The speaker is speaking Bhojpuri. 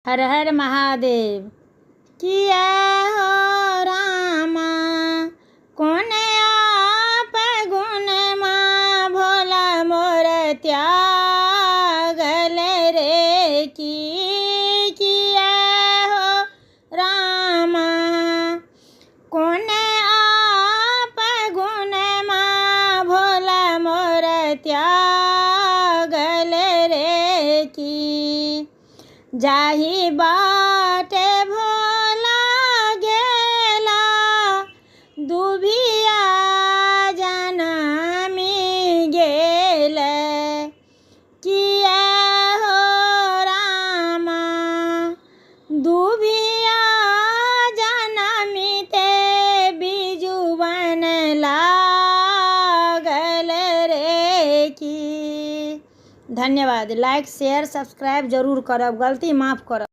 हर हर महादेव। किया हो रामा कोने आप गुण माँ भोला मोर त्यागल रे की। किया हो रामा कोने आप गुण माँ भोला मोर त्यागल रे की। जाही बाटे भोला गेला दुभिया जनमी गेल। किया हो रामा दुभिया जनमी ते बिजुवन लागल रे की। धन्यवाद। लाइक शेयर सब्सक्राइब जरूर करब, गलती माफ़ करब।